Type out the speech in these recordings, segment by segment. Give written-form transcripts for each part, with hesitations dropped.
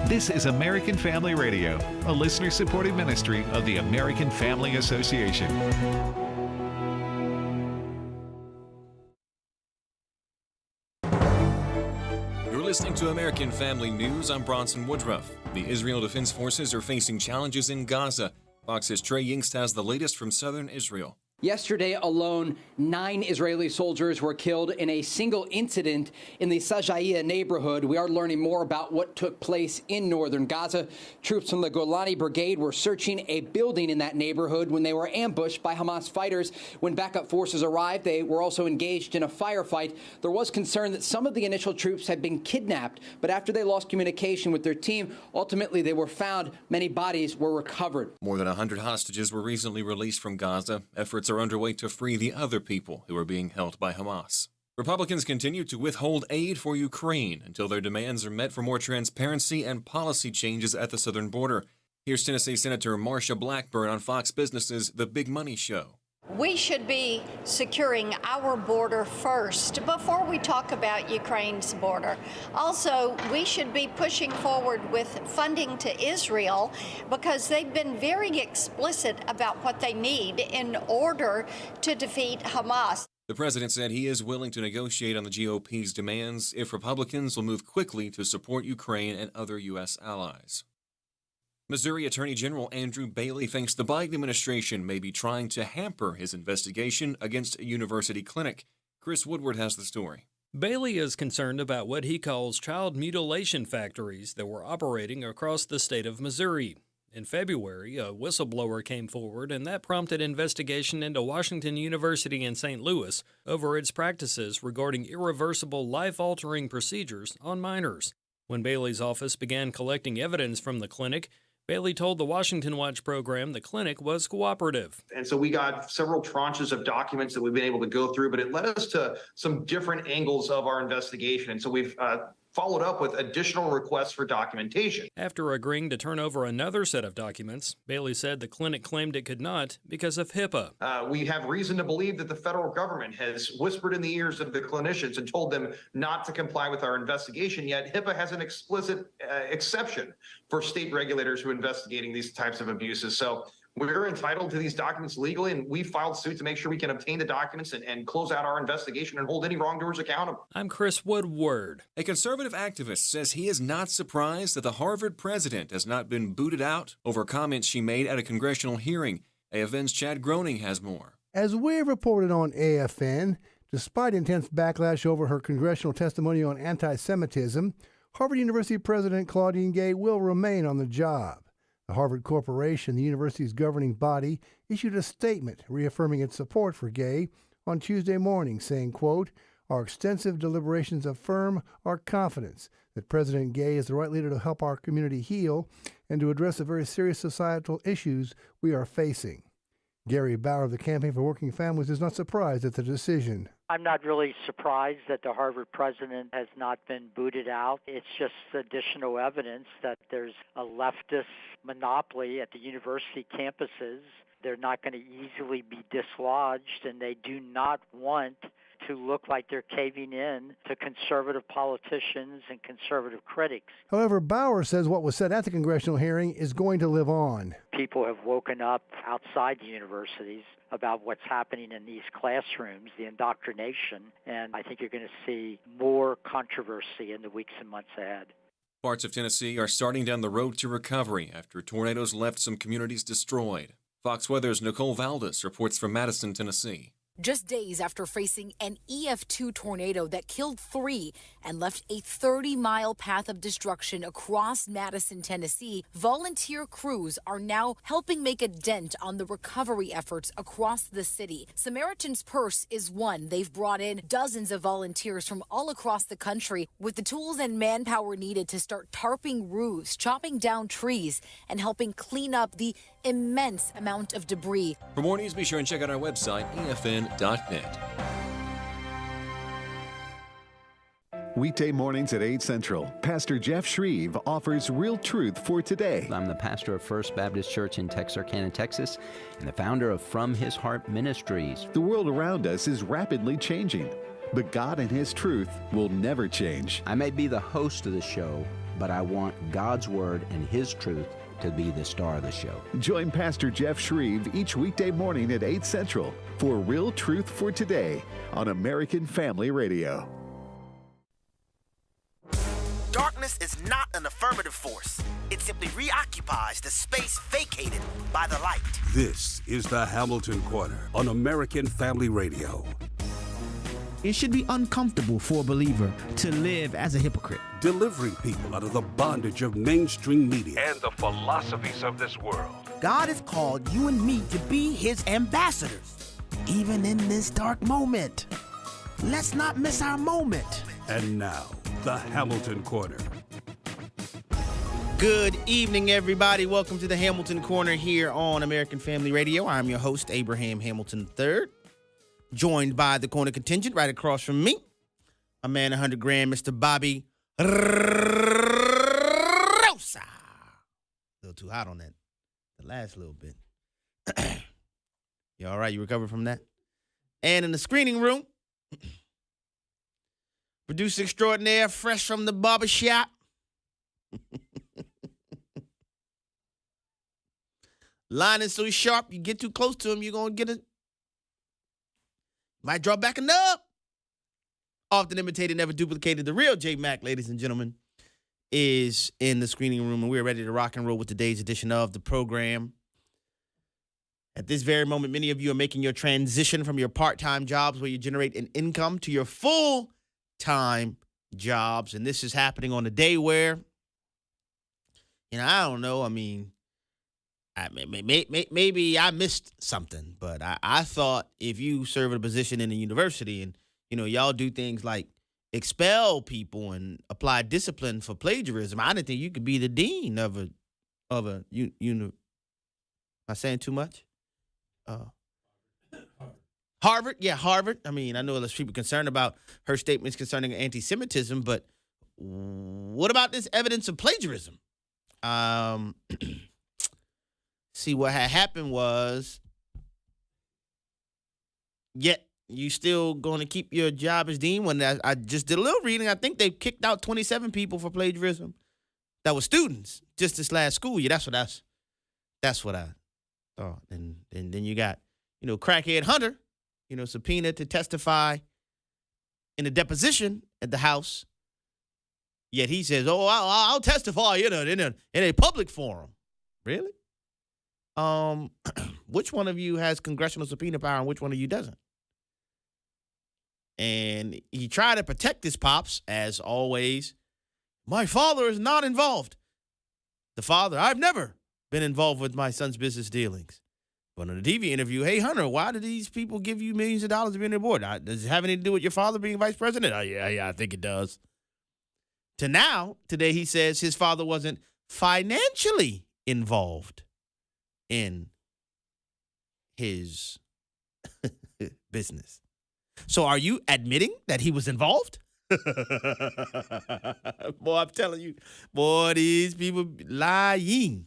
This is American Family Radio, a listener-supported ministry of the American Family Association. You're listening to American Family News. I'm Bronson Woodruff. The Israel Defense Forces are facing challenges in Gaza. Fox's Trey Yingst has the latest from southern Israel. Yesterday alone, 9 Israeli soldiers were killed in a single incident in the Sajaiya neighborhood. We are learning more about what took place in northern Gaza. Troops from the Golani Brigade were searching a building in that neighborhood when they were ambushed by Hamas fighters. When backup forces arrived, they were also engaged in a firefight. There was concern that some of the initial troops had been kidnapped, but after they lost communication with their team, ultimately they were found. Many bodies were recovered. More than 100 hostages were recently released from Gaza. Efforts are underway to free the other people who are being held by Hamas. Republicans continue to withhold aid for Ukraine until their demands are met for more transparency and policy changes at the southern border. Here's Tennessee Senator Marsha Blackburn on Fox Business's The Big Money Show. We should be securing our border first before we talk about Ukraine's border. Also, we should be pushing forward with funding to Israel because they've been very explicit about what they need in order to defeat Hamas. The president said he is willing to negotiate on the GOP's demands if Republicans will move quickly to support Ukraine and other U.S. allies. Missouri Attorney General Andrew Bailey thinks the Biden administration may be trying to hamper his investigation against a university clinic. Chris Woodward has the story. Bailey is concerned about what he calls child mutilation factories that were operating across the state of Missouri. In February, a whistleblower came forward, and that prompted investigation into Washington University in St. Louis over its practices regarding irreversible life-altering procedures on minors. When Bailey's office began collecting evidence from the clinic, Bailey told the Washington Watch program the clinic was cooperative. And so we got several tranches of documents that we've been able to go through, but it led us to some different angles of our investigation. And so we've followed up with additional requests for documentation. After agreeing to turn over another set of documents, Bailey said the clinic claimed it could not because of HIPAA. We have reason to believe that the federal government has whispered in the ears of the clinicians and told them not to comply with our investigation, yet HIPAA has an explicit exception for state regulators who are investigating these types of abuses. So we're entitled to these documents legally, and we filed suit to make sure we can obtain the documents and close out our investigation and hold any wrongdoers accountable. I'm Chris Woodward. A conservative activist says he is not surprised that the Harvard president has not been booted out over comments she made at a congressional hearing. AFN's Chad Groening has more. As we reported on AFN, despite intense backlash over her congressional testimony on anti-Semitism, Harvard University President Claudine Gay will remain on the job. The Harvard Corporation, the university's governing body, issued a statement reaffirming its support for Gay on Tuesday morning, saying, quote, "Our extensive deliberations affirm our confidence that President Gay is the right leader to help our community heal and to address the very serious societal issues we are facing." Gary Bauer of the Campaign for Working Families is not surprised at the decision. I'm not really surprised that the Harvard president has not been booted out. It's just additional evidence that there's a leftist monopoly at the university campuses. They're not going to easily be dislodged, and they do not want to look like they're caving in to conservative politicians and conservative critics. However, Bauer says what was said at the congressional hearing is going to live on. People have woken up outside the universities about what's happening in these classrooms, the indoctrination, and I think you're going to see more controversy in the weeks and months ahead. Parts of Tennessee are starting down the road to recovery after tornadoes left some communities destroyed. Fox Weather's Nicole Valdez reports from Madison, Tennessee. Just days after facing an EF2 tornado that killed 3 and left a 30-mile path of destruction across Madison, Tennessee, volunteer crews are now helping make a dent on the recovery efforts across the city. Samaritan's Purse is one. They've brought in dozens of volunteers from all across the country with the tools and manpower needed to start tarping roofs, chopping down trees, and helping clean up the immense amount of debris. For more news, be sure and check out our website, efn.net. Weekday mornings at 8 Central, Pastor Jeff Shreve offers real truth for today. I'm the pastor of First Baptist Church in Texarkana, Texas, and the founder of From His Heart Ministries. The world around us is rapidly changing, but God and His truth will never change. I may be the host of the show, but I want God's Word and His truth to be the star of the show. Join Pastor Jeff Shreve each weekday morning at 8 Central for Real Truth for Today on American Family Radio. Darkness is not an affirmative force. It simply reoccupies the space vacated by the light. This is the Hamilton Corner on American Family Radio. It should be uncomfortable for a believer to live as a hypocrite. Delivering people out of the bondage of mainstream media and the philosophies of this world. God has called you and me to be his ambassadors, even in this dark moment. Let's not miss our moment. And now, the Hamilton Corner. Good evening, everybody. Welcome to the Hamilton Corner here on American Family Radio. I'm your host, Abraham Hamilton III, joined by the corner contingent right across from me, a man 100 grand, Mr. Bobby Rosa. A little too hot on that, the last little bit. You all right? You recovered from that? And in the screening room, producer extraordinaire, fresh from the barbershop. Line is so sharp, you get too close to him, you're going to get it. Might draw back a nub. Often imitated, never duplicated. The real J Mac, ladies and gentlemen, is in the screening room, and we're ready to rock and roll with today's edition of the program. At this very moment, many of you are making your transition from your part-time jobs where you generate an income to your full-time jobs, and this is happening on a day where, I don't know, maybe I missed something, but I thought if you serve a position in a university and, y'all do things like expel people and apply discipline for plagiarism, I didn't think you could be the dean of a am I saying too much? Harvard. Yeah, Harvard. I know there's people concerned about her statements concerning anti-Semitism, but what about this evidence of plagiarism? See, what had happened was, you still going to keep your job as dean? When I just did a little reading, I think they kicked out 27 people for plagiarism. That were students just this last school year. That's what I thought. And then you got, crackhead Hunter, subpoenaed to testify in a deposition at the House. Yet he says, I'll testify in a public forum. Really? Which one of you has congressional subpoena power and which one of you doesn't? And he tried to protect his pops, as always. My father is not involved. The father, I've never been involved with my son's business dealings. But in a TV interview, hey, Hunter, why do these people give you millions of dollars to be on their board? Does it have anything to do with your father being vice president? Oh, yeah, I think it does. Today he says his father wasn't financially involved in his business. So are you admitting that he was involved? Boy, I'm telling you, these people lying.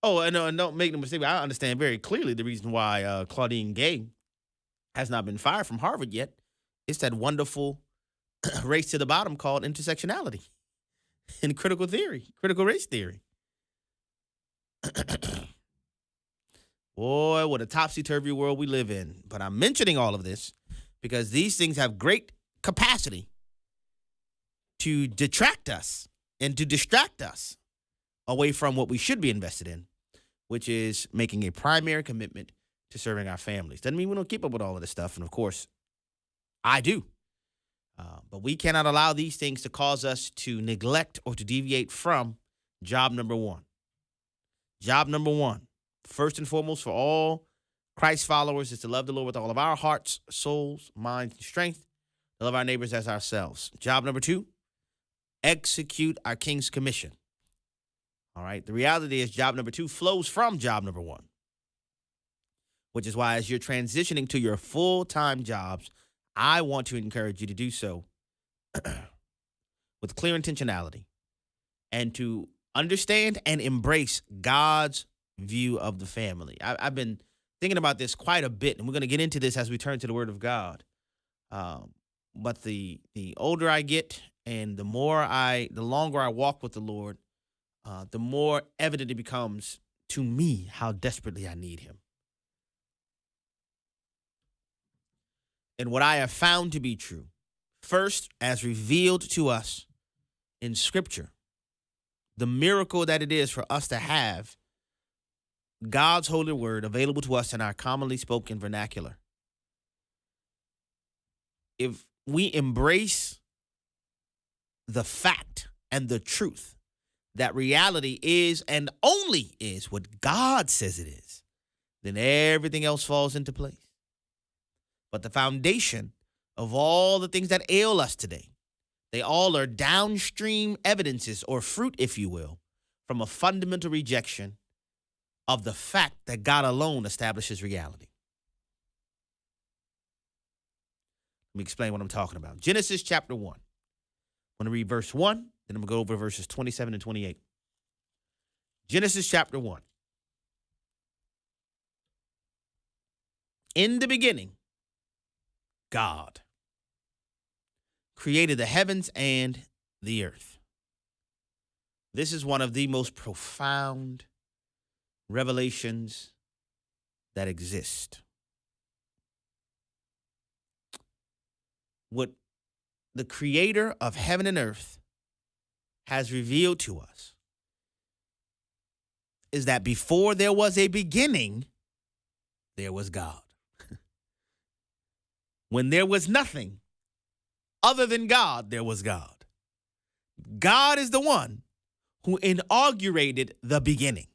And don't make no mistake, I understand very clearly the reason why Claudine Gay has not been fired from Harvard yet. It's that wonderful race to the bottom called intersectionality and critical race theory. Boy, what a topsy-turvy world we live in. But I'm mentioning all of this because these things have great capacity to detract us and to distract us away from what we should be invested in, which is making a primary commitment to serving our families. Doesn't mean we don't keep up with all of this stuff. And, of course, I do. But we cannot allow these things to cause us to neglect or to deviate from job number one. Job number one, first and foremost for all Christ followers, is to love the Lord with all of our hearts, souls, minds, and strength, to love our neighbors as ourselves. Job number two, execute our King's commission. All right, the reality is job number two flows from job number one, which is why as you're transitioning to your full-time jobs, I want to encourage you to do so with clear intentionality and to understand and embrace God's view of the family. I've been thinking about this quite a bit, and we're going to get into this as we turn to the Word of God. But the older I get, and the longer I walk with the Lord, the more evident it becomes to me how desperately I need Him. And what I have found to be true, first, as revealed to us in Scripture, the miracle that it is for us to have God's holy word available to us in our commonly spoken vernacular. If we embrace the fact and the truth that reality is and only is what God says it is, then everything else falls into place. But the foundation of all the things that ail us today, they all are downstream evidences or fruit, if you will, from a fundamental rejection of the fact that God alone establishes reality. Let me explain what I'm talking about. Genesis chapter 1. I'm going to read verse 1, then I'm going to go over verses 27 and 28. Genesis chapter 1. In the beginning, God created the heavens and the earth. This is one of the most profound revelations that exist. What the creator of heaven and earth has revealed to us is that before there was a beginning, there was God. When there was nothing other than God, there was God. God is the one who inaugurated the beginning.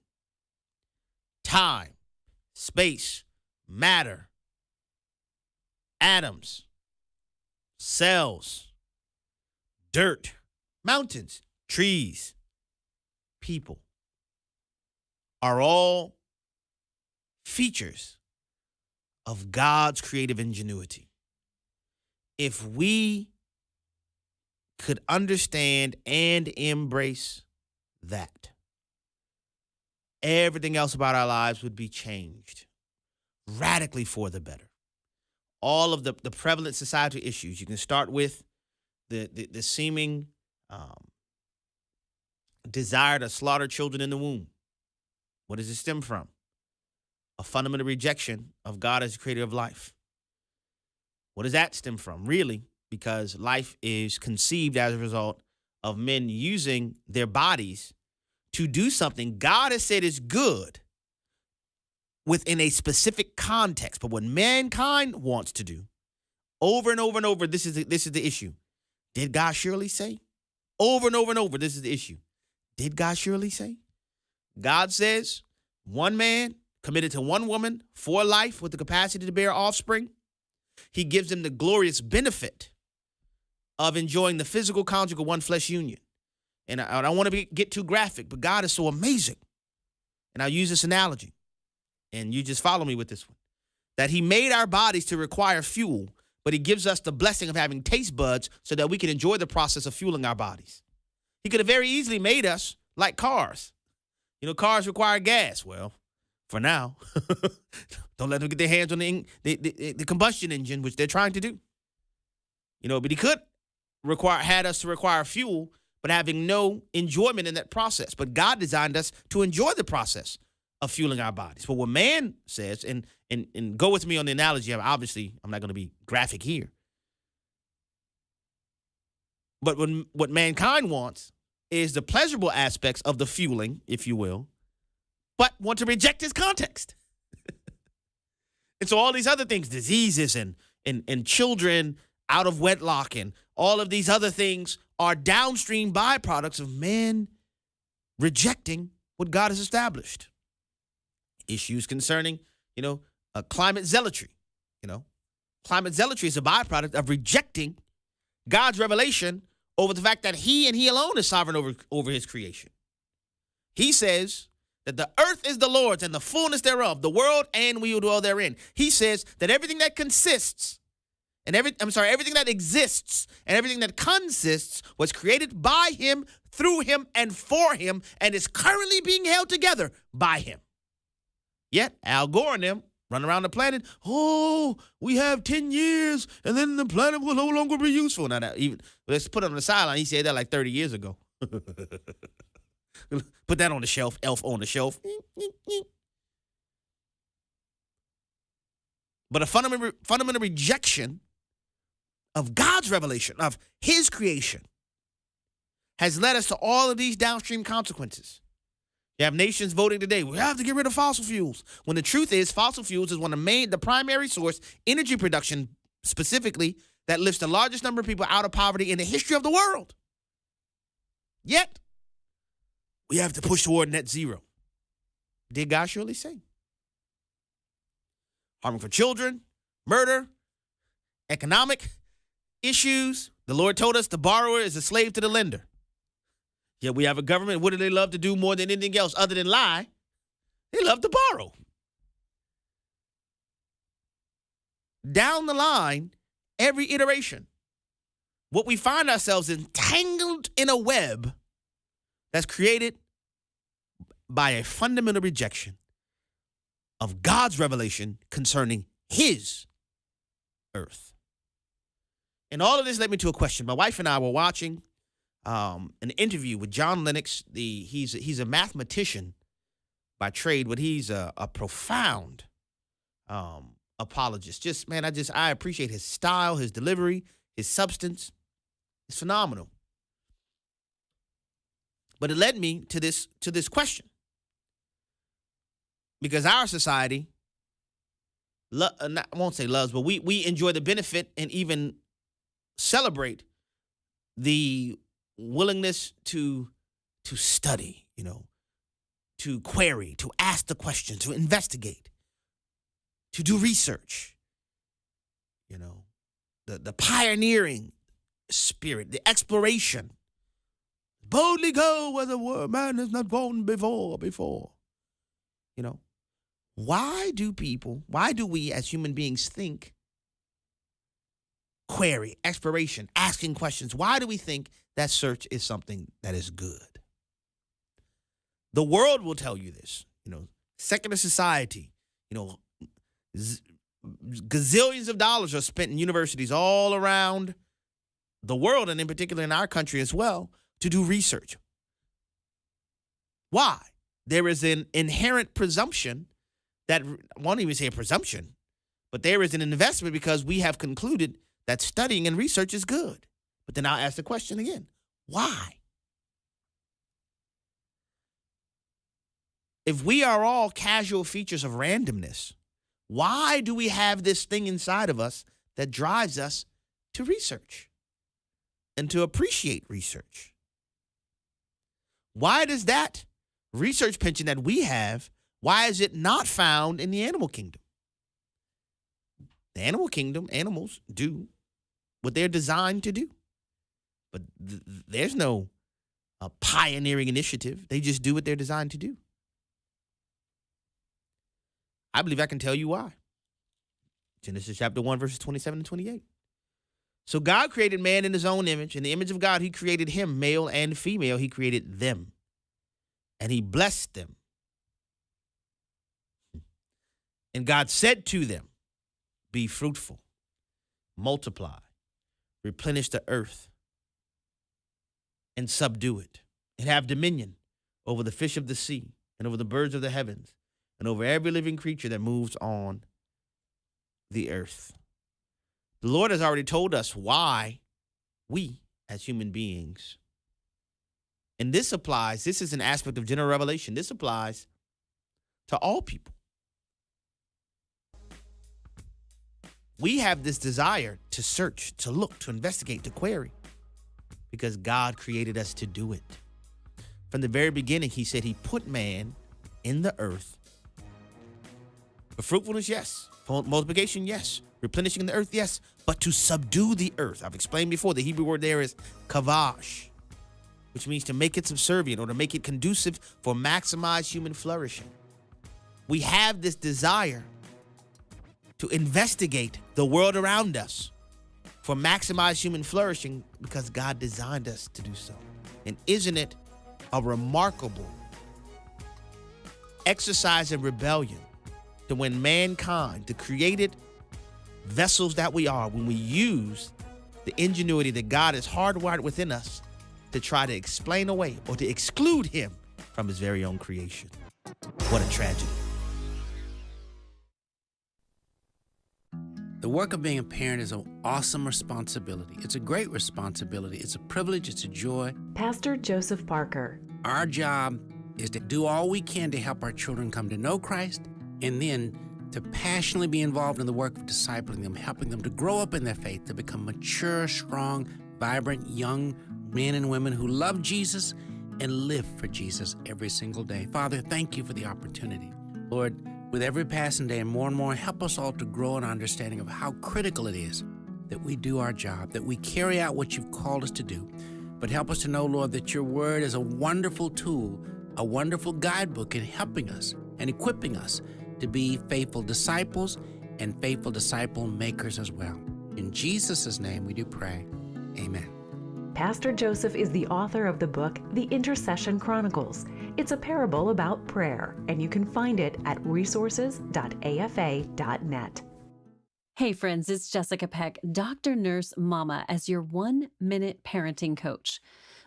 Time, space, matter, atoms, cells, dirt, mountains, trees, people are all features of God's creative ingenuity. If we could understand and embrace that, everything else about our lives would be changed radically for the better. All of the prevalent societal issues, you can start with the seeming desire to slaughter children in the womb. What does it stem from? A fundamental rejection of God as the creator of life. What does that stem from? Really, because life is conceived as a result of men using their bodies to do something God has said is good within a specific context. But what mankind wants to do over and over and over, this is the issue. Did God surely say? Over and over and over, this is the issue. Did God surely say? God says one man committed to one woman for life with the capacity to bear offspring. He gives them the glorious benefit of enjoying the physical conjugal one flesh union. And I don't want to get too graphic, but God is so amazing. And I'll use this analogy, and you just follow me with this one, that he made our bodies to require fuel, but he gives us the blessing of having taste buds so that we can enjoy the process of fueling our bodies. He could have very easily made us like cars. You know, cars require gas. Well, for now, don't let them get their hands on the combustion engine, which they're trying to do. You know, but he could had us to require fuel, but having no enjoyment in that process. But God designed us to enjoy the process of fueling our bodies. But what man says, and go with me on the analogy, obviously I'm not going to be graphic here. But what mankind wants is the pleasurable aspects of the fueling, if you will, but want to reject his context. And so all these other things, diseases and children out of wedlock and all of these other things are downstream byproducts of men rejecting what God has established. Issues concerning, climate zealotry. Climate zealotry is a byproduct of rejecting God's revelation over the fact that he and he alone is sovereign over his creation. He says that the earth is the Lord's and the fullness thereof, the world and we will dwell therein. He says that everything that consists and everything that exists and everything that consists was created by him, through him, and for him, and is currently being held together by him. Yet Al Gore and them Run around the planet. Oh, we have 10 years, and then the planet will no longer be useful. Now, let's put it on the sideline. He said that like 30 years ago. Put that on the shelf. Elf on the shelf. But a fundamental rejection of God's revelation, of his creation, has led us to all of these downstream consequences. You have nations voting today, we have to get rid of fossil fuels. When the truth is, fossil fuels is the primary source, energy production specifically, that lifts the largest number of people out of poverty in the history of the world. Yet, we have to push toward net zero. Did God surely say? Harming for children, murder, economic issues. The Lord told us the borrower is a slave to the lender. Yet we have a government, what do they love to do more than anything else other than lie? They love to borrow. Down the line, every iteration, what we find ourselves entangled in a web that's created by a fundamental rejection of God's revelation concerning his earth. And all of this led me to a question. My wife and I were watching an interview with John Lennox. He's a mathematician by trade, but he's a profound apologist. I appreciate his style, his delivery, his substance. It's phenomenal. But it led me to this question. Because our society, I won't say loves, but we enjoy the benefit and even celebrate the willingness to study, to query, to ask the question, to investigate, to do research, the pioneering spirit, the exploration. Boldly go where the man has not gone before. Why do we as human beings think query, exploration, asking questions? Why do we think that search is something that is good? The world will tell you this. Secular society, gazillions of dollars are spent in universities all around the world, and in particular in our country as well, to do research. Why? There is an inherent presumption that, I won't even say a presumption, but there is an investment because we have concluded that studying and research is good. But then I'll ask the question again, why? If we are all casual features of randomness, why do we have this thing inside of us that drives us to research and to appreciate research? Why does that research penchant that we have, why is it not found in the animal kingdom? The animal kingdom, animals do what they're designed to do. But there's no pioneering initiative. They just do what they're designed to do. I believe I can tell you why. Genesis chapter 1, verses 27 and 28. So God created man in his own image. In the image of God, he created him, male and female. He created them. And he blessed them. And God said to them, be fruitful, multiply, replenish the earth, and subdue it, and have dominion over the fish of the sea, and over the birds of the heavens, and over every living creature that moves on the earth. The Lord has already told us why we, as human beings, and this is an aspect of general revelation. This applies to all people. We have this desire to search, to look, to investigate, to query, because God created us to do it. From the very beginning, he said he put man in the earth for fruitfulness, yes. For multiplication, yes. Replenishing the earth, yes. But to subdue the earth. I've explained before, the Hebrew word there is kavash, which means to make it subservient or to make it conducive for maximized human flourishing. We have this desire to investigate the world around us for maximized human flourishing because God designed us to do so. And isn't it a remarkable exercise in rebellion to when mankind, the created vessels that we are, when we use the ingenuity that God has hardwired within us to try to explain away or to exclude him from his very own creation. What a tragedy. The work of being a parent is an awesome responsibility. It's a great responsibility. It's a privilege. It's a joy. Pastor Joseph Parker. Our job is to do all we can to help our children come to know Christ, and then to passionately be involved in the work of discipling them, helping them to grow up in their faith, to become mature, strong, vibrant, young men and women who love Jesus and live for Jesus every single day. Father, thank you for the opportunity. Lord, with every passing day and more, help us all to grow in our understanding of how critical it is that we do our job, that we carry out what you've called us to do. But help us to know, Lord, that your word is a wonderful tool, a wonderful guidebook in helping us and equipping us to be faithful disciples and faithful disciple makers as well. In Jesus' name we do pray. Amen. Pastor Joseph is the author of the book, The Intercession Chronicles. It's a parable about prayer, and you can find it at resources.afa.net. Hey friends, it's Jessica Peck, Dr. Nurse Mama, as your 1-minute parenting coach.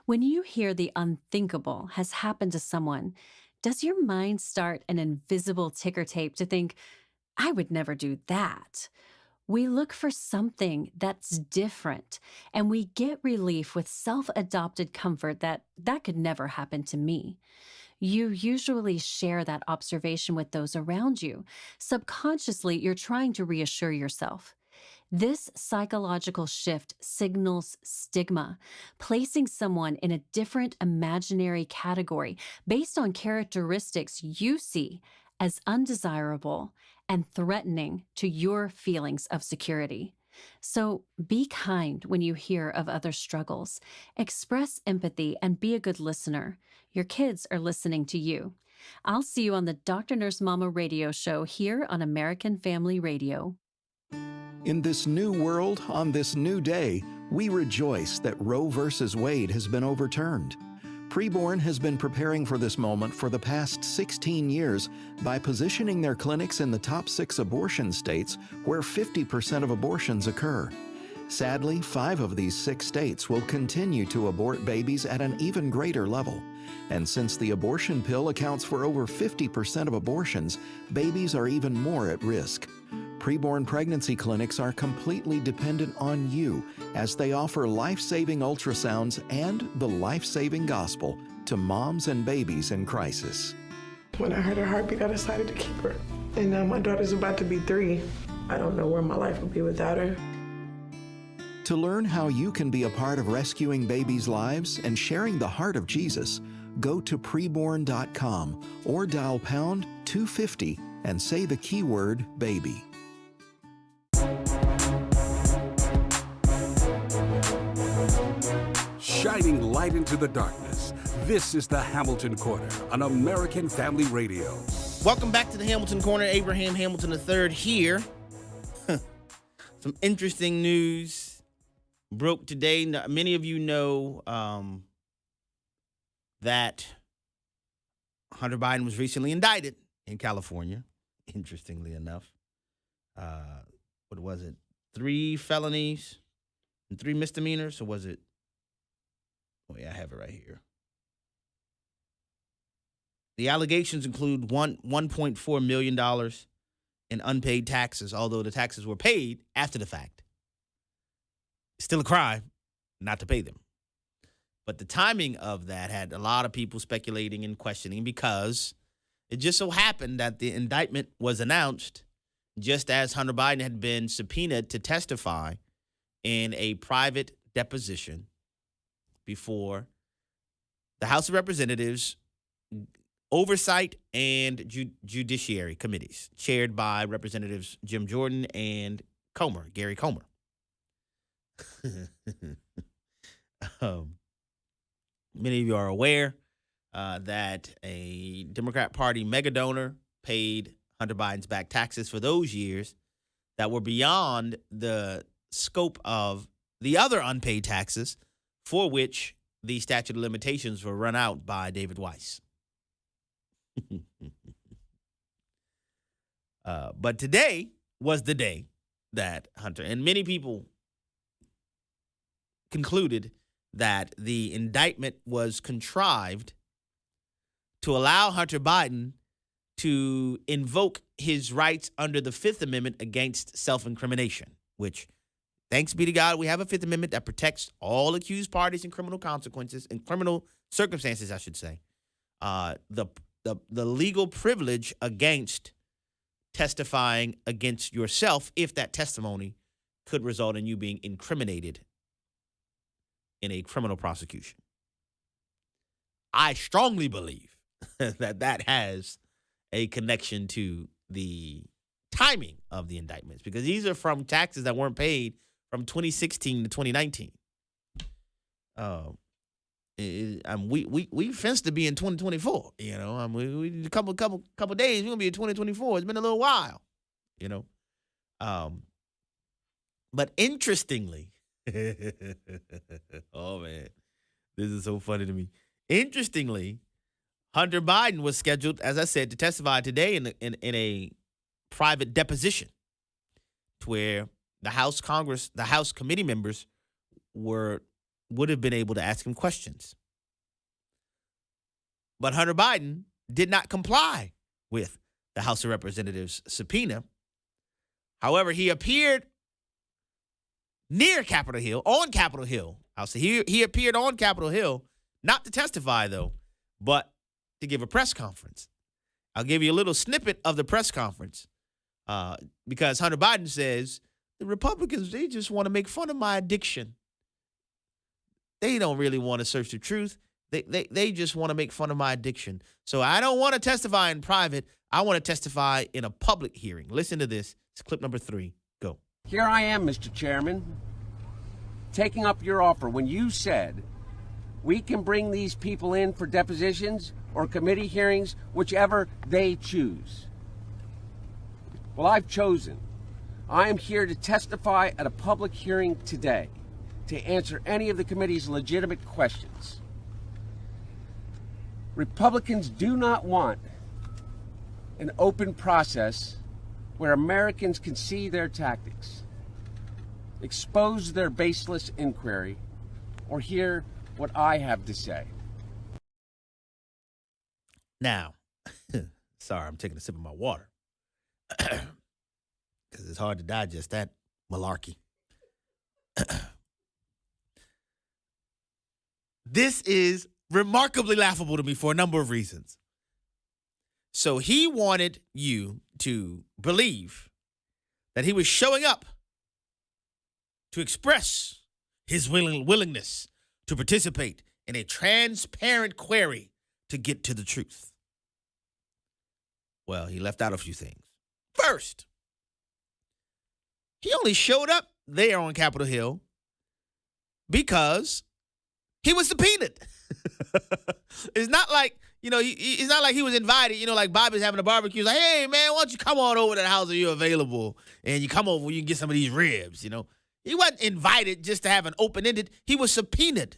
When you hear the unthinkable has happened to someone, does your mind start an invisible ticker tape to think, I would never do that? We look for something that's different, and we get relief with self-adopted comfort that could never happen to me. You usually share that observation with those around you. Subconsciously, you're trying to reassure yourself. This psychological shift signals stigma, placing someone in a different imaginary category based on characteristics you see as undesirable and threatening to your feelings of security. So be kind when you hear of other struggles. Express empathy and be a good listener. Your kids are listening to you. I'll see you on the Dr. Nurse Mama radio show here on American Family Radio. In this new world, on this new day, we rejoice that Roe v. Wade has been overturned. Preborn has been preparing for this moment for the past 16 years by positioning their clinics in the top 6 abortion states where 50% of abortions occur. Sadly, 5 of these 6 states will continue to abort babies at an even greater level. And since the abortion pill accounts for over 50% of abortions, babies are even more at risk. Preborn pregnancy clinics are completely dependent on you as they offer life-saving ultrasounds and the life-saving gospel to moms and babies in crisis. When I heard her heartbeat, I decided to keep her. And now my daughter's about to be 3. I don't know where my life would be without her. To learn how you can be a part of rescuing babies' lives and sharing the heart of Jesus, go to preborn.com or dial pound 250 and say the keyword baby. Shining light into the darkness. This is the Hamilton Corner on American Family Radio. Welcome back to the Hamilton Corner. Abraham Hamilton III here. Some interesting news broke today. Many of you know that Hunter Biden was recently indicted in California, interestingly enough. What was it? 3 felonies and 3 misdemeanors? Or was it? Oh, yeah, I have it right here. The allegations include $1.4 million in unpaid taxes, although the taxes were paid after the fact. It's still a crime not to pay them. But the timing of that had a lot of people speculating and questioning because it just so happened that the indictment was announced just as Hunter Biden had been subpoenaed to testify in a private deposition before the House of Representatives Oversight and Judiciary Committees, chaired by Representatives Jim Jordan and Gary Comer. Many of you are aware that a Democrat Party mega donor paid Hunter Biden's back taxes for those years that were beyond the scope of the other unpaid taxes for which the statute of limitations were run out by David Weiss. But today was the day that Hunter and many people concluded that the indictment was contrived to allow Hunter Biden to invoke his rights under the Fifth Amendment against self-incrimination, which, thanks be to God, we have a Fifth Amendment that protects all accused parties in criminal consequences, in criminal circumstances, I should say. The legal privilege against testifying against yourself if that testimony could result in you being incriminated in a criminal prosecution. I strongly believe that has a connection to the timing of the indictments, because these are from taxes that weren't paid from 2016 to 2019. We fenced to be in 2024. You know, we a couple days we're gonna be in 2024. It's been a little while. You know, but interestingly, oh man, this is so funny to me. Interestingly, Hunter Biden was scheduled, as I said, to testify today in a private deposition, to where the House committee members would have been able to ask him questions. But Hunter Biden did not comply with the House of Representatives subpoena. However, he appeared near Capitol Hill, on Capitol Hill. I'll say he appeared on Capitol Hill, not to testify though, but to give a press conference. I'll give you a little snippet of the press conference because Hunter Biden says, the Republicans, they just want to make fun of my addiction. They don't really want to search the truth. They just want to make fun of my addiction. So I don't want to testify in private. I want to testify in a public hearing. Listen to this. It's clip number 3. Go. Here I am, Mr. Chairman, taking up your offer when you said we can bring these people in for depositions or committee hearings, whichever they choose. Well, I've chosen. I am here to testify at a public hearing today to answer any of the committee's legitimate questions. Republicans do not want an open process where Americans can see their tactics, expose their baseless inquiry, or hear what I have to say. Now, sorry, I'm taking a sip of my water because it's hard to digest that malarkey. This is remarkably laughable to me for a number of reasons. So he wanted you to believe that he was showing up to express his willingness to participate in a transparent query to get to the truth. Well, he left out a few things. First, he only showed up there on Capitol Hill because he was subpoenaed. It's not like, it's not like he was invited, like Bobby's having a barbecue. He's like, hey, man, why don't you come on over to the house if you're available? And you come over, you can get some of these ribs, He wasn't invited just to have an open-ended. He was subpoenaed.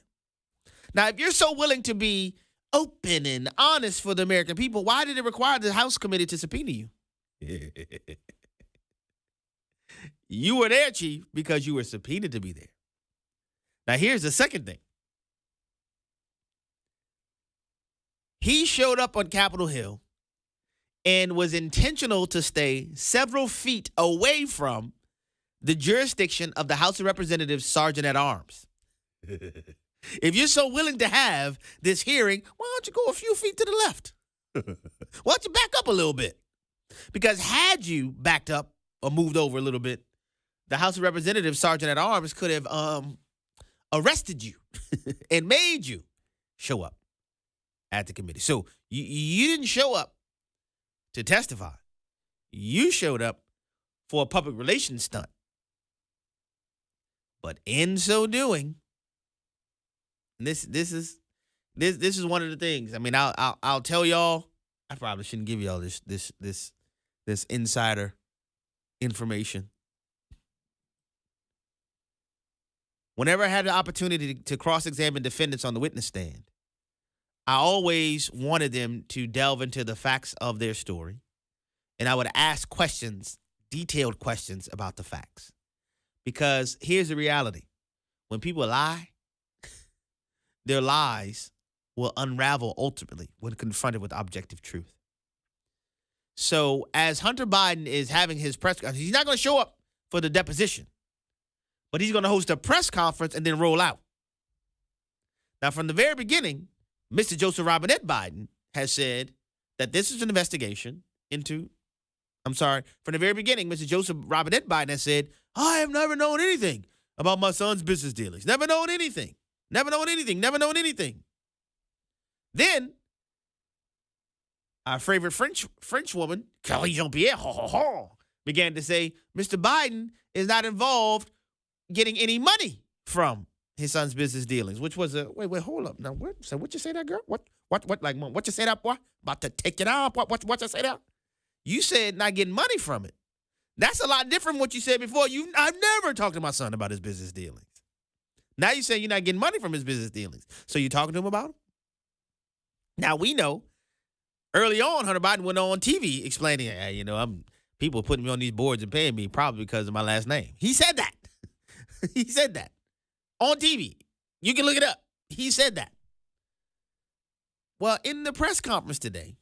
Now, if you're so willing to be open and honest for the American people, why did it require the House committee to subpoena you? You were there, Chief, because you were subpoenaed to be there. Now, here's the second thing. He showed up on Capitol Hill and was intentional to stay several feet away from the jurisdiction of the House of Representatives Sergeant at Arms. If you're so willing to have this hearing, why don't you go a few feet to the left? Why don't you back up a little bit? Because had you backed up or moved over a little bit, the House of Representatives Sergeant at Arms could have arrested you and made you show up at the committee. So you didn't show up to testify. You showed up for a public relations stunt. But in so doing, this is one of the things. I mean, I'll tell y'all. I probably shouldn't give y'all this insider information. Whenever I had the opportunity to cross-examine defendants on the witness stand, I always wanted them to delve into the facts of their story and I would ask questions, detailed questions about the facts. Because here's the reality. When people lie, their lies will unravel ultimately when confronted with objective truth. So as Hunter Biden is having his press conference, he's not going to show up for the deposition, but he's going to host a press conference and then roll out. Now, from the very beginning, Mr. Joseph Robinette Biden has said that this is an investigation into, from the very beginning, Mr. Joseph Robinette Biden has said, I have never known anything about my son's business dealings. Never known anything. Never known anything. Never known anything. Then, our favorite French woman, Carly Jean-Pierre, began to say, Mr. Biden is not involved getting any money from his son's business dealings, which was a, wait, hold up. Now, what you say that, girl? What you say that, boy? About to take it off? What you say that? You said not getting money from it. That's a lot different from what you said before. I've never talked to my son about his business dealings. Now you say you're not getting money from his business dealings. So you talking to him about them? Now we know early on, Hunter Biden went on TV explaining, people putting me on these boards and paying me probably because of my last name. He said that. He said that on TV. You can look it up. He said that. Well, in the press conference today,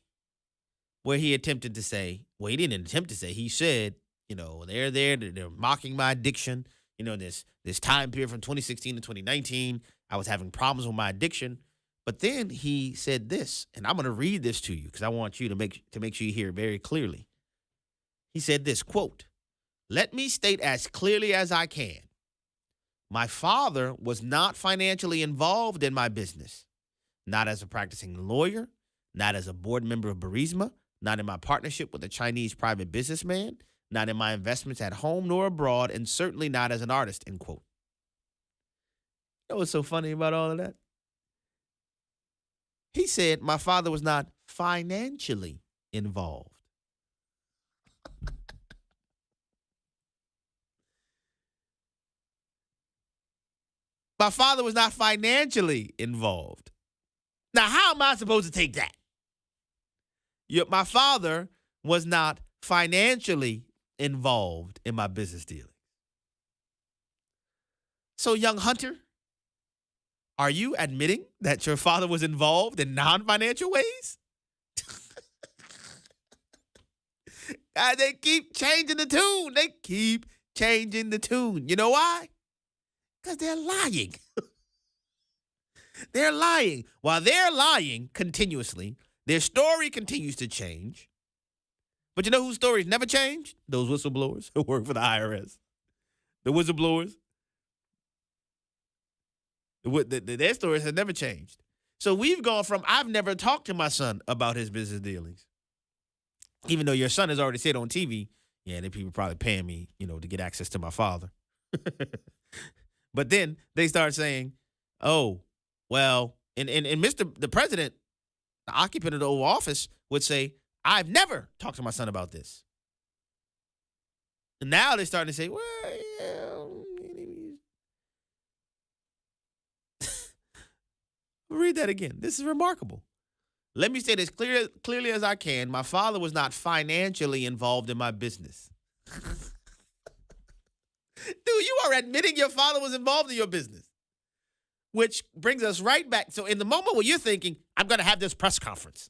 where he attempted to say, well, he didn't attempt to say, he said, they're mocking my addiction. This time period from 2016 to 2019, I was having problems with my addiction. But then he said this, and I'm going to read this to you because I want you to make sure you hear it very clearly. He said this, quote, let me state as clearly as I can. My father was not financially involved in my business, not as a practicing lawyer, not as a board member of Burisma, not in my partnership with a Chinese private businessman, not in my investments at home nor abroad, and certainly not as an artist, end quote. You know what's so funny about all of that? He said my father was not financially involved. My father was not financially involved. Now, how am I supposed to take that? My father was not financially involved in my business dealings. So, young Hunter, are you admitting that your father was involved in non-financial ways? They keep changing the tune. They keep changing the tune. You know why? Because they're lying. They're lying. While they're lying continuously, their story continues to change. But you know whose stories never change? Those whistleblowers who work for the IRS. The whistleblowers. Their stories have never changed. So we've gone from, I've never talked to my son about his business dealings. Even though your son has already said on TV, the people probably paying me, to get access to my father. But then they start saying, oh, well, and the president, the occupant of the Oval Office, would say, I've never talked to my son about this. And now they're starting to say, well, read that again. This is remarkable. Let me say this clearly as I can. My father was not financially involved in my business. Dude, you are admitting your father was involved in your business. Which brings us right back. So in the moment where you're thinking, I'm going to have this press conference,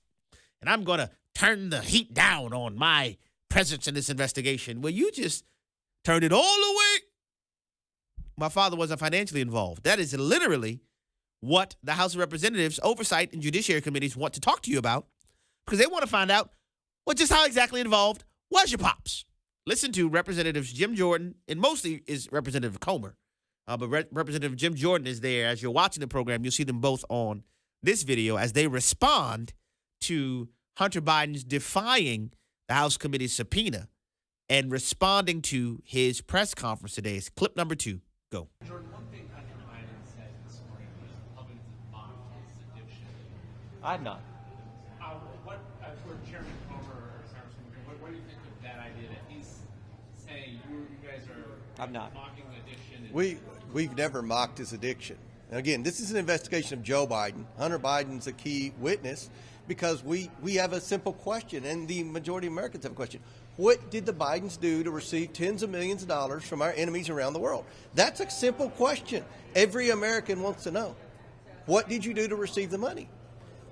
and I'm going to turn the heat down on my presence in this investigation, well, you just turned it all the way. My father wasn't financially involved. That is literally what the House of Representatives Oversight and Judiciary Committees want to talk to you about, because they want to find out, well, just how exactly involved was your pops? Listen to Representatives Jim Jordan, and mostly is Representative Comer, but Representative Jim Jordan is there. As you're watching the program, you'll see them both on this video as they respond to Hunter Biden's defying the House committee's subpoena and responding to his press conference today. It's clip number 2. Go. Jordan, one thing Hunter Biden said this morning was Republicans have mocked his addiction. I've not. For Chairman Comer or what do you think of that idea that he's saying you guys are I'm not. mocking addiction? We've never mocked his addiction. And again, this is an investigation of Joe Biden. Hunter Biden's a key witness because we have a simple question, and the majority of Americans have a question. What did the Bidens do to receive tens of millions of dollars from our enemies around the world? That's a simple question. Every American wants to know. What did you do to receive the money?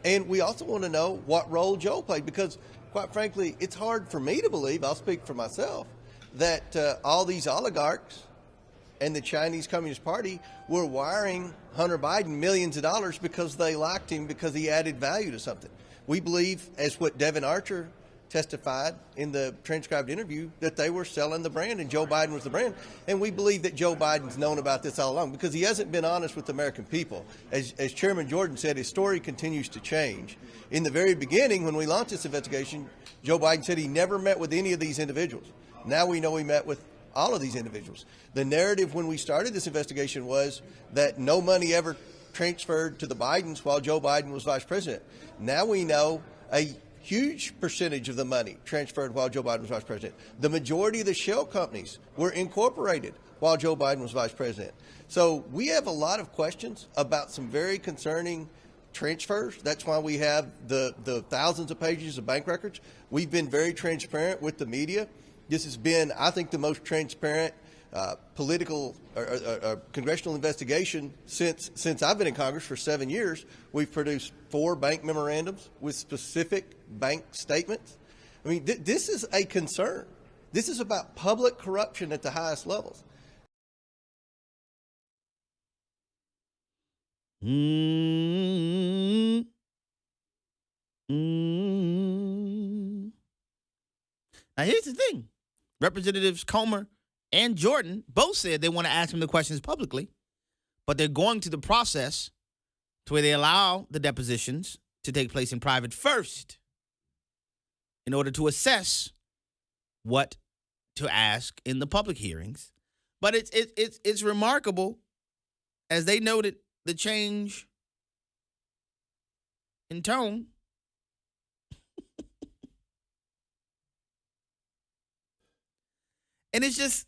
And we also want to know what role Joe played, because, quite frankly, it's hard for me to believe, I'll speak for myself, that all these oligarchs and the Chinese Communist Party were wiring Hunter Biden millions of dollars because they liked him, because he added value to something. We believe, as what Devin Archer testified in the transcribed interview, that they were selling the brand and Joe Biden was the brand. And we believe that Joe Biden's known about this all along because he hasn't been honest with the American people. As Chairman Jordan said, his story continues to change. In the very beginning, when we launched this investigation, Joe Biden said he never met with any of these individuals. Now we know he met with all of these individuals. The narrative when we started this investigation was that no money ever transferred to the Bidens while Joe Biden was vice president. Now we know a huge percentage of the money transferred while Joe Biden was vice president. The majority of the shell companies were incorporated while Joe Biden was vice president. So we have a lot of questions about some very concerning transfers. That's why we have the thousands of pages of bank records. We've been very transparent with the media. This has been, I think, the most transparent political or congressional investigation since I've been in Congress for 7 years. We've produced 4 bank memorandums with specific bank statements. I mean, this is a concern. This is about public corruption at the highest levels. Now, here's the thing. Representatives Comer and Jordan both said they want to ask him the questions publicly, but they're going to the process to where they allow the depositions to take place in private first in order to assess what to ask in the public hearings. But it's remarkable, as they noted, the change in tone. And it's just,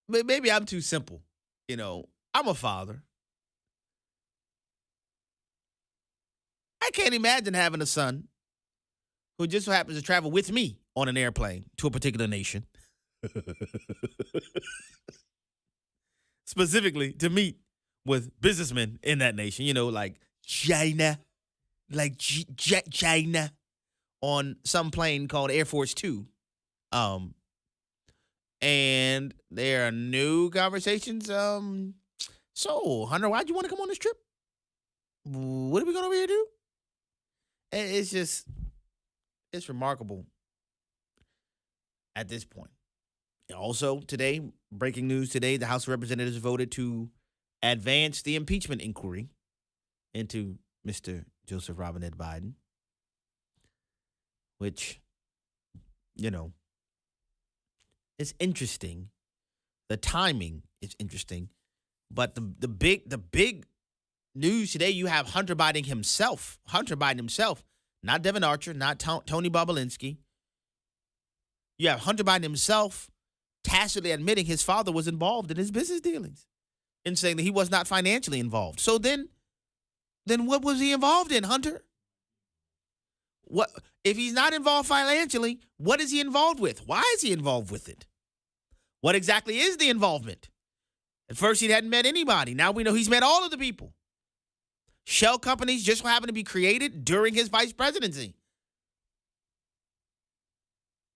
maybe I'm too simple. I'm a father. I can't imagine having a son who just so happens to travel with me on an airplane to a particular nation. Specifically to meet with businessmen in that nation, like China, China, on some plane called Air Force Two. And there are new conversations. So, Hunter, why'd you want to come on this trip? What are we going over here to do? It's remarkable at this point. Also, today, breaking news today, the House of Representatives voted to advance the impeachment inquiry into Mr. Joseph Robinette Biden, which, it's interesting. The timing is interesting. But the big news today, you have Hunter Biden himself, not Devin Archer, not Tony Bobolinsky. You have Hunter Biden himself tacitly admitting his father was involved in his business dealings and saying that he was not financially involved. So then what was he involved in, Hunter? What if he's not involved financially? What is he involved with? Why is he involved with it? What exactly is the involvement? At first, he hadn't met anybody. Now we know he's met all of the people. Shell companies just so happen to be created during his vice presidency.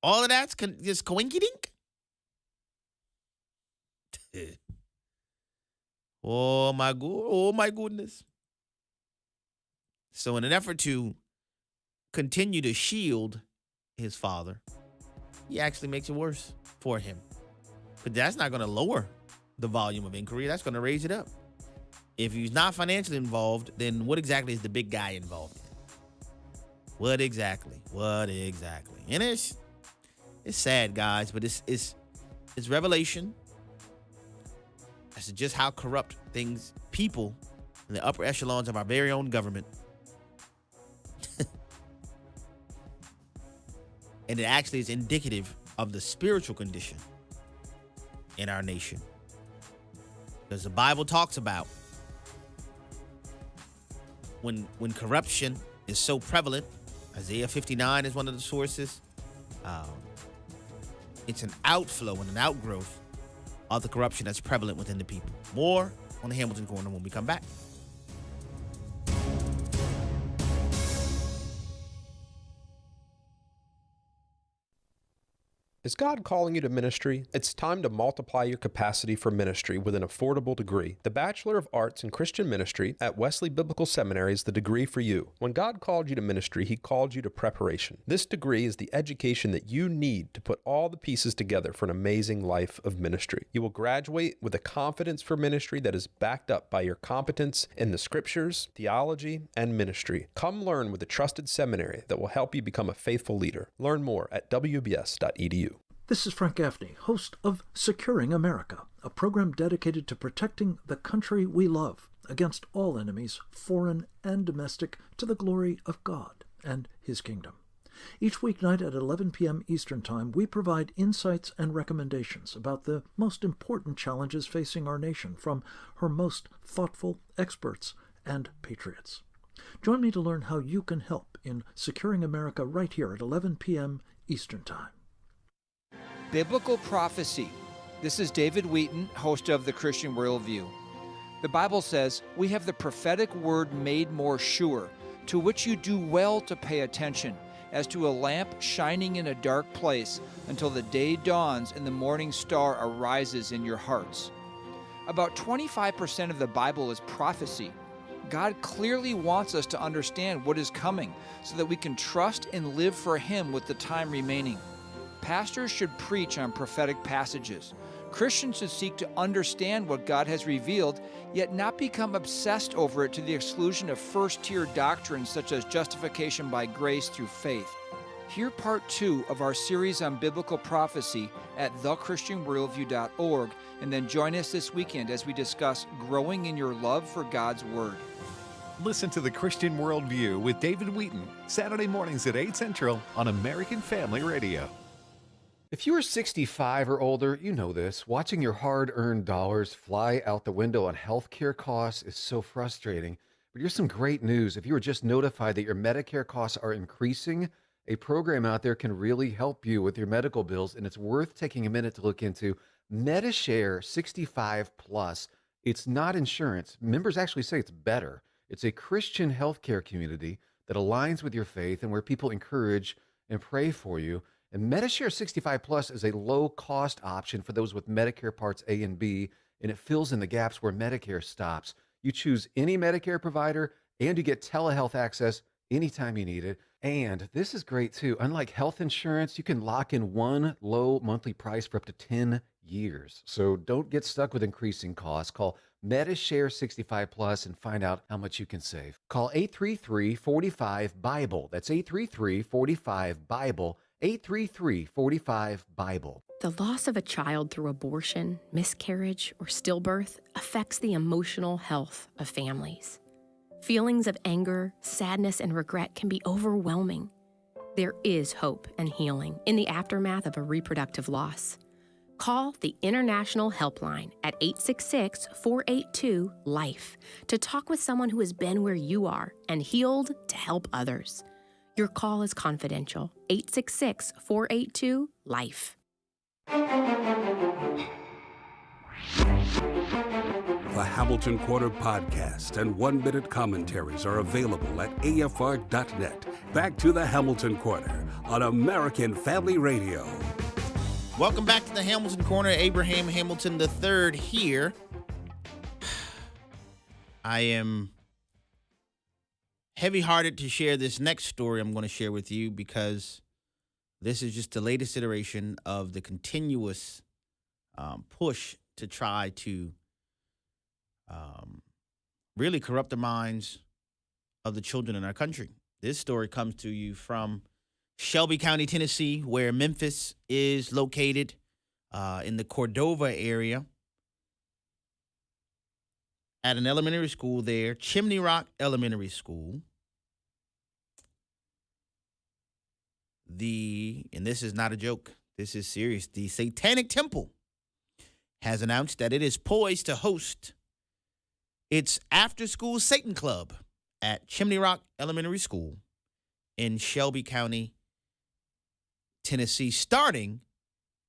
All of that's just coinky-dink. Oh my goodness. So in an effort to continue to shield his father, he actually makes it worse for him. But that's not going to lower the volume of inquiry. That's going to raise it up. If he's not financially involved, then what exactly is the big guy involved in? What exactly? And it's sad, guys, but it's revelation as to just how corrupt people in the upper echelons of our very own government. And it actually is indicative of the spiritual condition in our nation. Because the Bible talks about when corruption is so prevalent, Isaiah 59 is one of the sources. It's an outflow and an outgrowth of the corruption that's prevalent within the people. More on the Hamilton Corner when we come back. Is God calling you to ministry? It's time to multiply your capacity for ministry with an affordable degree. The Bachelor of Arts in Christian Ministry at Wesley Biblical Seminary is the degree for you. When God called you to ministry, He called you to preparation. This degree is the education that you need to put all the pieces together for an amazing life of ministry. You will graduate with a confidence for ministry that is backed up by your competence in the scriptures, theology, and ministry. Come learn with a trusted seminary that will help you become a faithful leader. Learn more at wbs.edu. This is Frank Gaffney, host of Securing America, a program dedicated to protecting the country we love against all enemies, foreign and domestic, to the glory of God and His kingdom. Each weeknight at 11 p.m. Eastern Time, we provide insights and recommendations about the most important challenges facing our nation from her most thoughtful experts and patriots. Join me to learn how you can help in Securing America right here at 11 p.m. Eastern Time. Biblical prophecy. This is David Wheaton, host of The Christian Worldview. The Bible says, "We have the prophetic word made more sure, to which you do well to pay attention, as to a lamp shining in a dark place, until the day dawns and the morning star arises in your hearts." About 25% of the Bible is prophecy. God clearly wants us to understand what is coming, so that we can trust and live for Him with the time remaining. Pastors should preach on prophetic passages. Christians should seek to understand what God has revealed, yet not become obsessed over it to the exclusion of first-tier doctrines such as justification by grace through faith. Hear part 2 of our series on biblical prophecy at thechristianworldview.org, and then join us this weekend as we discuss growing in your love for God's Word. Listen to The Christian Worldview with David Wheaton, Saturday mornings at 8 Central on American Family Radio. If you are 65 or older, you know this. Watching your hard-earned dollars fly out the window on healthcare costs is so frustrating. But here's some great news. If you were just notified that your Medicare costs are increasing, a program out there can really help you with your medical bills, and it's worth taking a minute to look into. MediShare 65 Plus. It's not insurance. Members actually say it's better. It's a Christian healthcare community that aligns with your faith and where people encourage and pray for you. And MediShare 65 Plus is a low-cost option for those with Medicare Parts A and B, and it fills in the gaps where Medicare stops. You choose any Medicare provider, and you get telehealth access anytime you need it. And this is great, too. Unlike health insurance, you can lock in one low monthly price for up to 10 years. So don't get stuck with increasing costs. Call MediShare 65 Plus and find out how much you can save. Call 833-45-BIBLE. That's 833-45-BIBLE. 833-45-BIBLE. The loss of a child through abortion, miscarriage, or stillbirth affects the emotional health of families. Feelings of anger, sadness, and regret can be overwhelming. There is hope and healing in the aftermath of a reproductive loss. Call the International Helpline at 866-482-LIFE to talk with someone who has been where you are and healed to help others. Your call is confidential. 866-482-LIFE. The Hamilton Corner podcast and one-minute commentaries are available at afr.net. Back to the Hamilton Corner on American Family Radio. Welcome back to the Hamilton Corner. Abraham Hamilton III here. I am heavy-hearted to share this next story I'm going to share with you because this is just the latest iteration of the continuous push to try to really corrupt the minds of the children in our country. This story comes to you from Shelby County, Tennessee, where Memphis is located in the Cordova area. At an elementary school there, Chimney Rock Elementary School, and this is not a joke, this is serious, the Satanic Temple has announced that it is poised to host its after-school Satan Club at Chimney Rock Elementary School in Shelby County, Tennessee, starting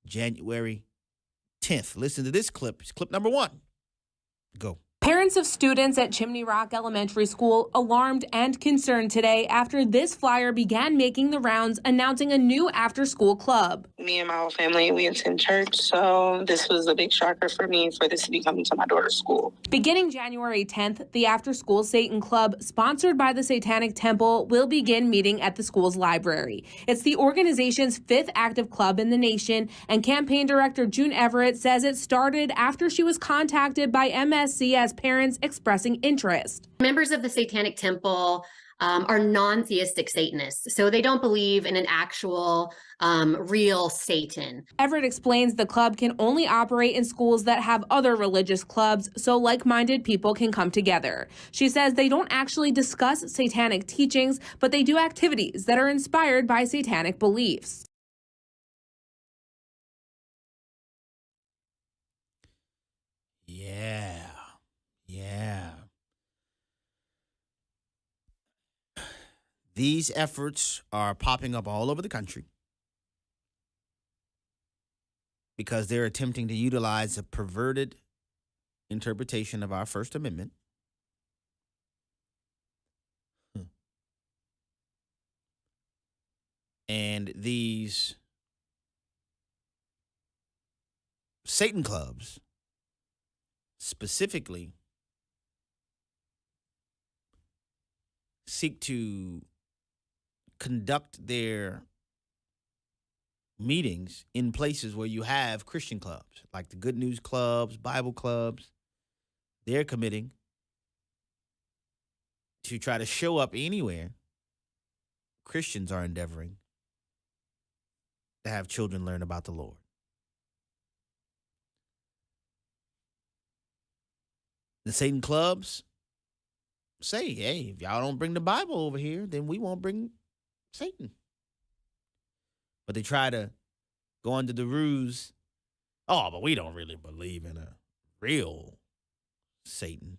January 10th. Listen to this clip. It's clip number 1. Go. Parents of students at Chimney Rock Elementary School alarmed and concerned today after this flyer began making the rounds announcing a new after-school club. Me and my whole family, we attend church, so this was a big shocker for me for this to be coming to my daughter's school. Beginning January 10th, the After-School Satan Club, sponsored by the Satanic Temple, will begin meeting at the school's library. It's the organization's 5th active club in the nation, and campaign director June Everett says it started after she was contacted by MSC as parents expressing interest. Members of the Satanic Temple are non-theistic Satanists, so they don't believe in an actual real Satan. Everett explains the club can only operate in schools that have other religious clubs so like-minded people can come together. She says they don't actually discuss satanic teachings, but they do activities that are inspired by satanic beliefs. Yeah. These efforts are popping up all over the country because they're attempting to utilize a perverted interpretation of our First Amendment and these Satan clubs specifically seek to conduct their meetings in places where you have Christian clubs, like the Good News clubs, Bible clubs. They're committing to try to show up anywhere Christians are endeavoring to have children learn about the Lord. The Satan clubs say, hey, if y'all don't bring the Bible over here, then we won't bring Satan. But they try to go under the ruse, but we don't really believe in a real Satan.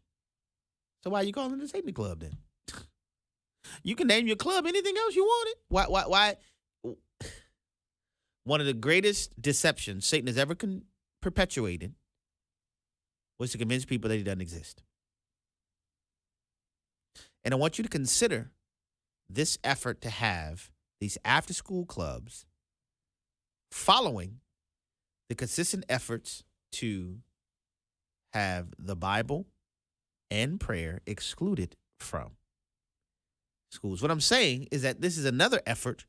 So why are you calling it a Satan club then? You can name your club anything else you want it. Why? One of the greatest deceptions Satan has ever perpetuated was to convince people that he doesn't exist. And I want you to consider this effort to have these after-school clubs following the consistent efforts to have the Bible and prayer excluded from schools. What I'm saying is that this is another effort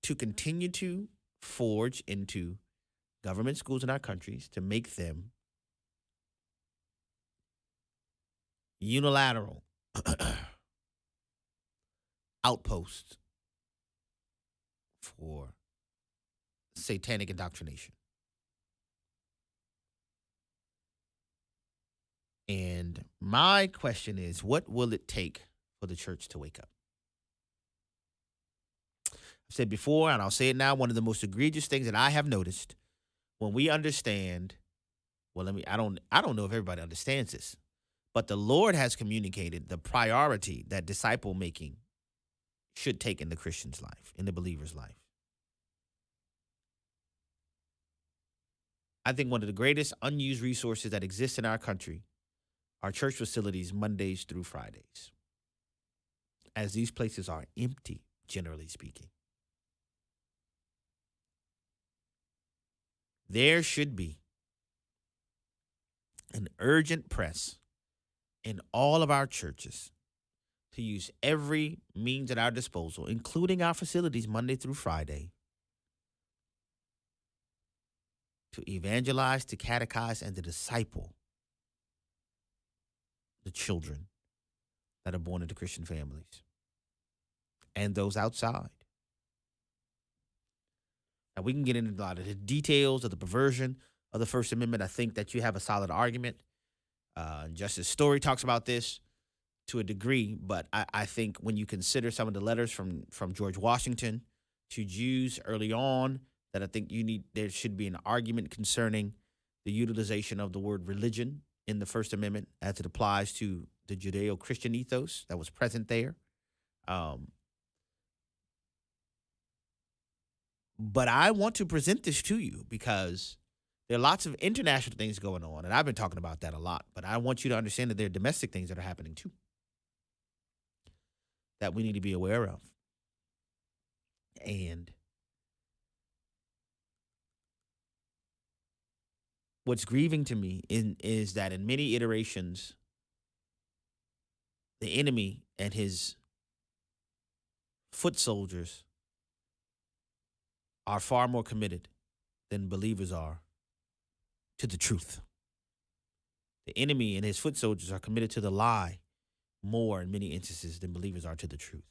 to continue to forge into government schools in our countries to make them unilateral outposts for satanic indoctrination. And my question is, what will it take for the church to wake up? I've said before, and I'll say it now, one of the most egregious things that I have noticed when we understand, I don't know if everybody understands this, but the Lord has communicated the priority that disciple making should take in the Christian's life, in the believer's life. I think one of the greatest unused resources that exists in our country are church facilities Mondays through Fridays, as these places are empty, generally speaking. There should be an urgent press in all of our churches to use every means at our disposal, including our facilities Monday through Friday, to evangelize, to catechize, and to disciple the children that are born into Christian families and those outside. Now, we can get into a lot of the details of the perversion of the First Amendment. I think that you have a solid argument. Justice Story talks about this to a degree, but I think when you consider some of the letters from George Washington to Jews early on, that I think there should be an argument concerning the utilization of the word religion in the First Amendment as it applies to the Judeo-Christian ethos that was present there. But I want to present this to you because there are lots of international things going on, and I've been talking about that a lot. But I want you to understand that there are domestic things that are happening too that we need to be aware of. And what's grieving to me is that in many iterations, the enemy and his foot soldiers are far more committed than believers are to the truth. The enemy and his foot soldiers are committed to the lie more in many instances than believers are to the truth.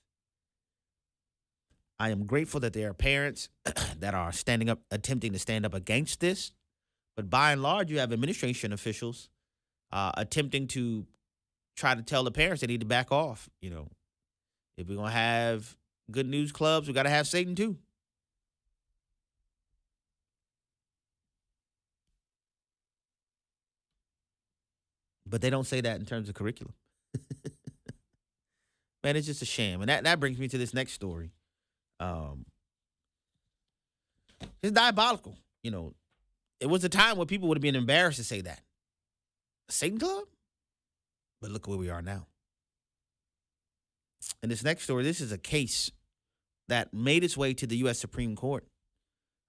I am grateful that there are parents that are standing up, attempting to stand up against this. But by and large, you have administration officials attempting to try to tell the parents they need to back off. You know, if we're going to have good news clubs, we got to have Satan too. But they don't say that in terms of curriculum. Man, it's just a shame. And that brings me to this next story. It's diabolical. You know, it was a time where people would have been embarrassed to say that. Satan Club? But look where we are now. In this next story, this is a case that made its way to the U.S. Supreme Court.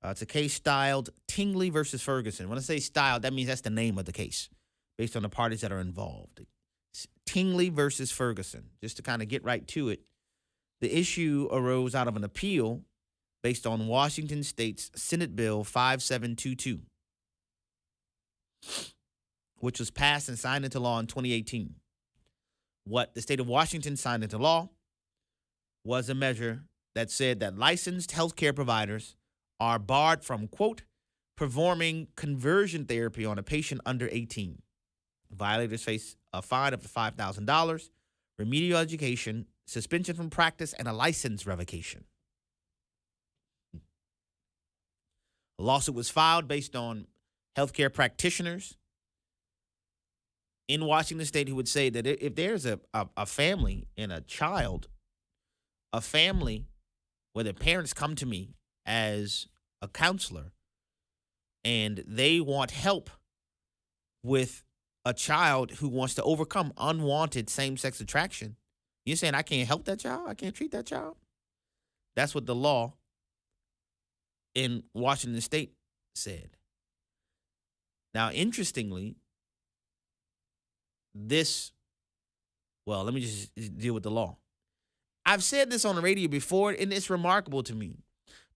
It's a case styled Tingley versus Ferguson. When I say styled, that means that's the name of the case, based on the parties that are involved. It's Tingley versus Ferguson. Just to kind of get right to it, the issue arose out of an appeal based on Washington State's Senate Bill 5722, which was passed and signed into law in 2018. What the state of Washington signed into law was a measure that said that licensed healthcare providers are barred from, quote, performing conversion therapy on a patient under 18. Violators face a fine of $5,000, remedial education, suspension from practice, and a license revocation. A lawsuit was filed based on healthcare practitioners in Washington State who would say that if there's a family and a child, a family where the parents come to me as a counselor and they want help with a child who wants to overcome unwanted same-sex attraction, you're saying I can't help that child? I can't treat that child? That's what the law in Washington State said. Now, interestingly, let me just deal with the law. I've said this on the radio before, and it's remarkable to me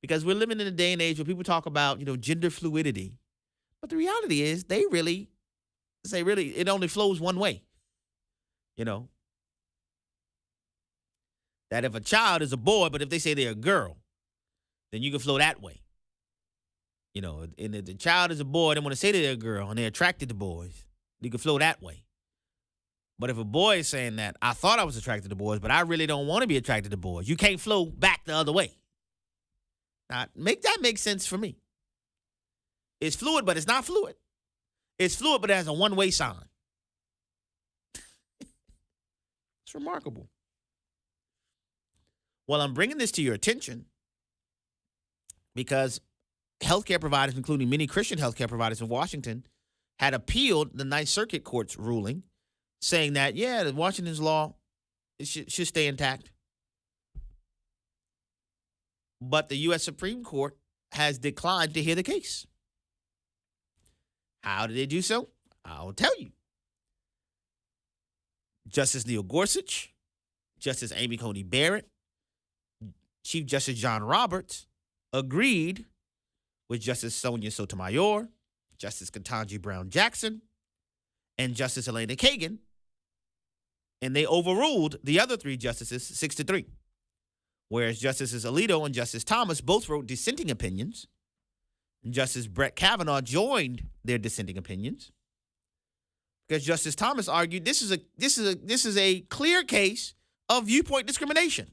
because we're living in a day and age where people talk about, gender fluidity. But the reality is they really say it only flows one way. That if a child is a boy, but if they say they're a girl, then you can flow that way. And if the child is a boy, they want to say they're a girl and they're attracted to boys, you can flow that way. But if a boy is saying that, I thought I was attracted to boys, but I really don't want to be attracted to boys, you can't flow back the other way. Now, make sense for me. It's fluid, but it's not fluid. It's fluid, but it has a one-way sign. It's remarkable. Well, I'm bringing this to your attention because healthcare providers, including many Christian healthcare providers in Washington, had appealed the Ninth Circuit Court's ruling, saying that, the Washington's law should stay intact. But the U.S. Supreme Court has declined to hear the case. How did they do so? I'll tell you. Justice Neil Gorsuch, Justice Amy Coney Barrett, Chief Justice John Roberts agreed with Justice Sonia Sotomayor, Justice Ketanji Brown Jackson, and Justice Elena Kagan, and they overruled the other three justices 6-3. Whereas Justices Alito and Justice Thomas both wrote dissenting opinions, and Justice Brett Kavanaugh joined their dissenting opinions because Justice Thomas argued this is a clear case of viewpoint discrimination.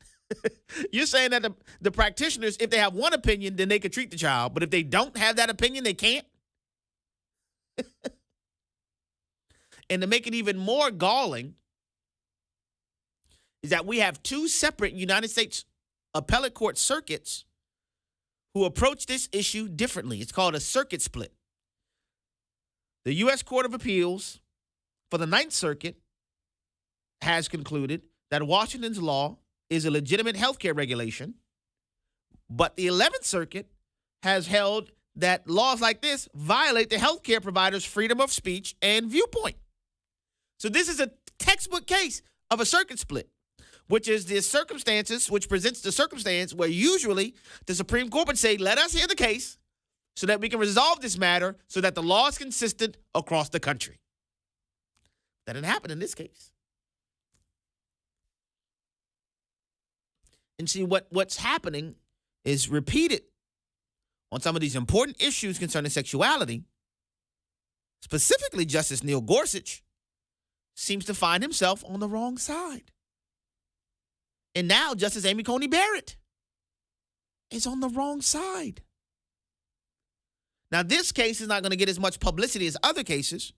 You're saying that the practitioners, if they have one opinion, then they can treat the child, but if they don't have that opinion, they can't. And to make it even more galling is that we have two separate United States appellate court circuits who approach this issue differently. It's called a circuit split. The U.S. Court of Appeals for the Ninth Circuit has concluded that Washington's law is a legitimate healthcare regulation, but the 11th Circuit has held that laws like this violate the healthcare provider's freedom of speech and viewpoint. So this is a textbook case of a circuit split, which is the circumstances, which presents the circumstance where usually the Supreme Court would say, let us hear the case so that we can resolve this matter so that the law is consistent across the country. That didn't happen in this case. And see, what's happening is repeated on some of these important issues concerning sexuality. Specifically, Justice Neil Gorsuch seems to find himself on the wrong side. And now Justice Amy Coney Barrett is on the wrong side. Now, this case is not going to get as much publicity as other cases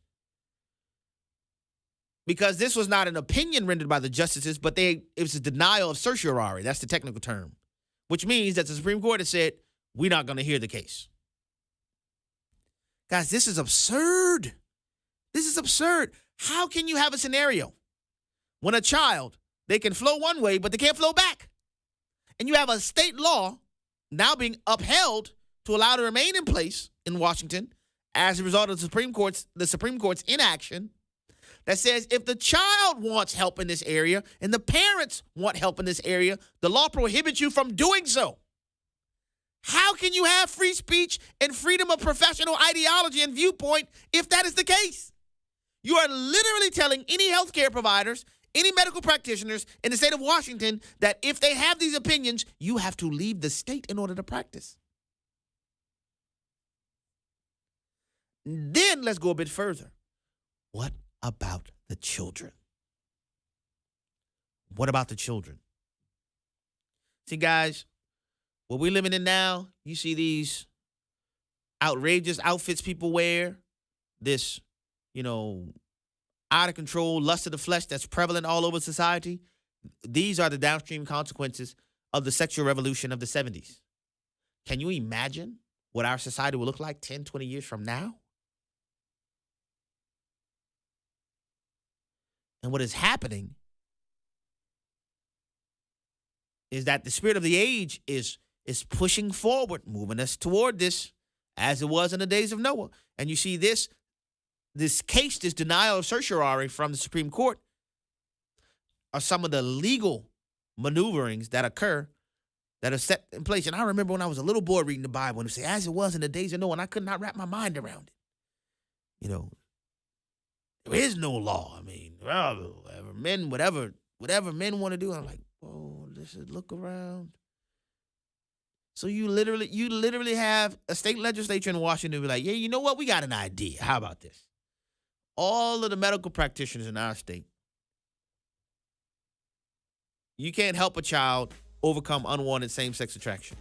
because this was not an opinion rendered by the justices, but it was a denial of certiorari. That's the technical term, which means that the Supreme Court has said, we're not going to hear the case. Guys, this is absurd. This is absurd. How can you have a scenario when a child, they can flow one way, but they can't flow back? And you have a state law now being upheld to allow to remain in place in Washington as a result of the Supreme Court's inaction that says if the child wants help in this area and the parents want help in this area, the law prohibits you from doing so. How can you have free speech and freedom of professional ideology and viewpoint if that is the case? You are literally telling any healthcare providers, any medical practitioners in the state of Washington that if they have these opinions, you have to leave the state in order to practice. Then let's go a bit further. What about the children? What about the children? See, guys, what we're living in now, you see these outrageous outfits people wear, this, out of control lust of the flesh that's prevalent all over society. These are the downstream consequences of the sexual revolution of the 70s. Can you imagine what our society will look like 10, 20 years from now? And what is happening is that the spirit of the age is pushing forward, moving us toward this, as it was in the days of Noah. And you see this case, this denial of certiorari from the Supreme Court, are some of the legal maneuverings that occur that are set in place. And I remember when I was a little boy reading the Bible, and it say, as it was in the days of Noah, and I could not wrap my mind around it. There is no law. I mean, whatever men want to do. I'm like, whoa, let's just look around. So you literally have a state legislature in Washington be like, yeah, you know what? We got an idea. How about this? All of the medical practitioners in our state, you can't help a child overcome unwanted same-sex attraction.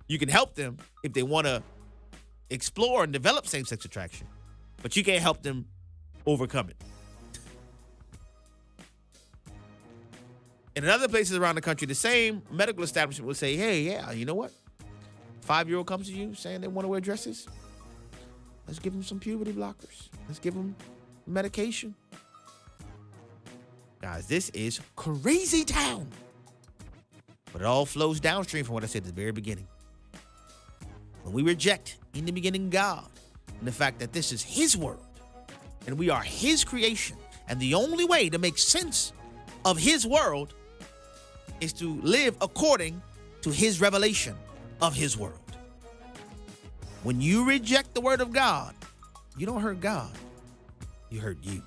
You can help them if they want to explore and develop same-sex attraction, but you can't help them overcome it. And in other places around the country, the same medical establishment will say, hey, yeah, you know what? 5-year-old comes to you saying they want to wear dresses. Let's give them some puberty blockers. Let's give them medication. Guys, this is crazy town. But it all flows downstream from what I said at the very beginning. When we reject in the beginning God and the fact that this is his world and we are his creation, and the only way to make sense of his world is to live according to his revelation of his world. When you reject the word of God, you don't hurt God, you hurt you.